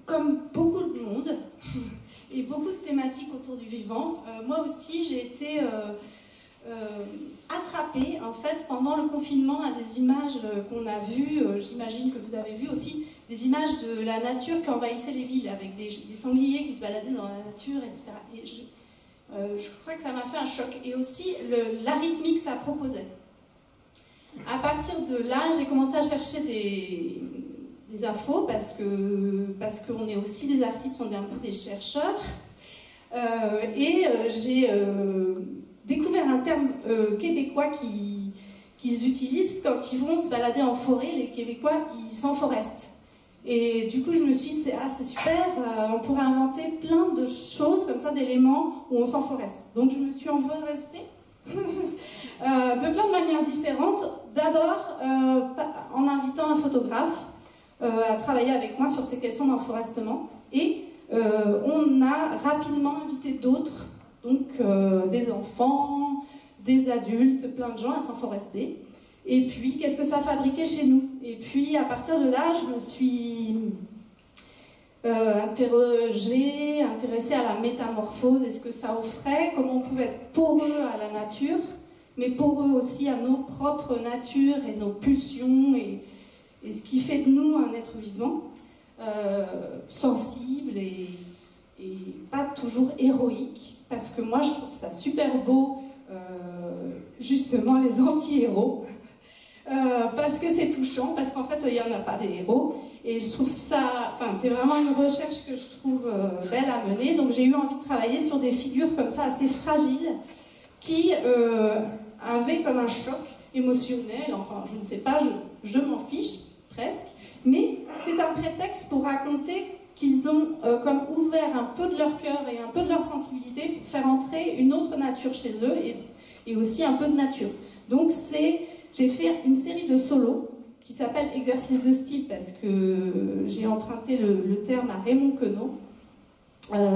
comme beaucoup de monde, et beaucoup de thématiques autour du vivant, moi aussi j'ai été attrapée en fait pendant le confinement à des images qu'on a vues, j'imagine que vous avez vu aussi, des images de la nature qui envahissait les villes, avec des sangliers qui se baladaient dans la nature, etc. Et je crois que ça m'a fait un choc, et aussi l'arythmie que ça proposait. À partir de là, j'ai commencé à chercher des infos, parce qu'on est aussi des artistes, on est un peu des chercheurs, j'ai découvert un terme québécois qu'ils utilisent quand ils vont se balader en forêt. Les Québécois, ils s'enforestent. Et du coup, je me suis dit, c'est super, on pourrait inventer plein de choses comme ça, d'éléments où on s'enforeste. Donc je me suis enforestée de plein de manières différentes. D'abord, en invitant un photographe à travailler avec moi sur ces questions d'enforestement. Et on a rapidement invité d'autres, donc des enfants, des adultes, plein de gens à s'enforester. Et puis, qu'est-ce que ça fabriquait chez nous? Et puis, à partir de là, je me suis intéressée à la métamorphose et ce que ça offrait, comment on pouvait être poreux à la nature, mais poreux aussi à nos propres natures et nos pulsions, et ce qui fait de nous un être vivant, sensible et pas toujours héroïque, parce que moi, je trouve ça super beau, justement, les anti-héros. Parce que c'est touchant, parce qu'en fait il n'y en a pas des héros, et je trouve ça, c'est vraiment une recherche que je trouve belle à mener. Donc j'ai eu envie de travailler sur des figures comme ça assez fragiles qui avaient comme un choc émotionnel, enfin je ne sais pas, je m'en fiche presque, mais c'est un prétexte pour raconter qu'ils ont comme ouvert un peu de leur cœur et un peu de leur sensibilité pour faire entrer une autre nature chez eux, et aussi un peu de nature. Donc j'ai fait une série de solos qui s'appelle Exercice de style, parce que j'ai emprunté le terme à Raymond Queneau.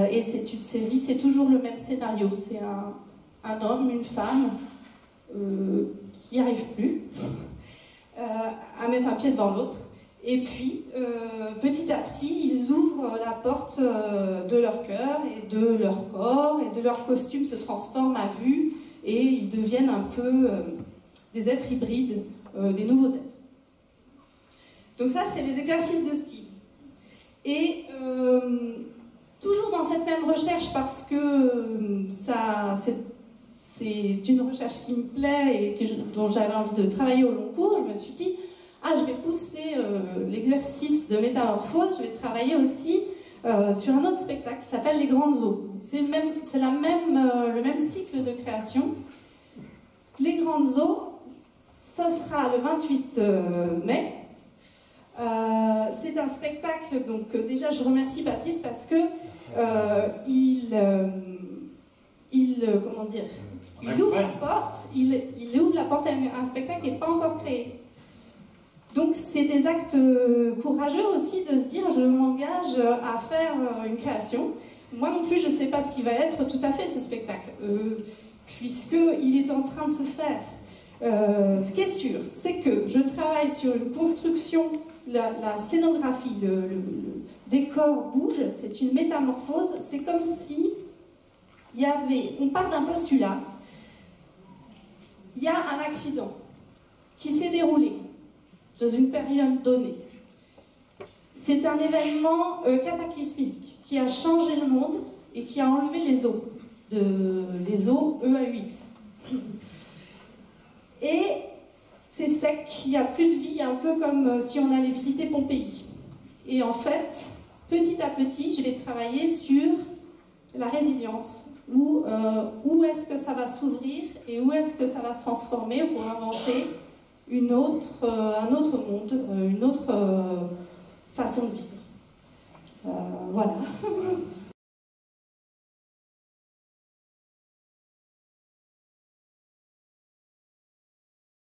Et c'est une série, c'est toujours le même scénario. C'est un homme, une femme qui n'y arrive plus à mettre un pied devant l'autre. Et puis, petit à petit, ils ouvrent la porte de leur cœur et de leur corps, et de leur costume se transforment à vue, et ils deviennent un peu des êtres hybrides, des nouveaux êtres. Donc ça, c'est les exercices de style. Et toujours dans cette même recherche, parce que c'est une recherche qui me plaît et dont j'avais envie de travailler au long cours, je me suis dit, je vais pousser l'exercice de métamorphose, je vais travailler aussi sur un autre spectacle qui s'appelle Les Grandes Eaux. C'est le même cycle de création. Les Grandes Eaux, ça sera le 28 mai. C'est un spectacle, donc déjà je remercie Patrice parce que il ouvre la porte, il ouvre la porte à un spectacle qui n'est pas encore créé. Donc c'est des actes courageux aussi de se dire je m'engage à faire une création. Moi non plus je ne sais pas ce qui va être tout à fait ce spectacle, puisqu'il est en train de se faire. Ce qui est sûr, c'est que je travaille sur une construction, la scénographie, le décor bouge, c'est une métamorphose, c'est comme si on part d'un postulat, il y a un accident qui s'est déroulé dans une période donnée. C'est un événement cataclysmique qui a changé le monde et qui a enlevé les eaux, les eaux EAUX. Et c'est sec, il n'y a plus de vie, un peu comme si on allait visiter Pompéi. Et en fait, petit à petit, je vais travailler sur la résilience. Où est-ce que ça va s'ouvrir et où est-ce que ça va se transformer pour inventer un autre monde, une autre façon de vivre. Voilà.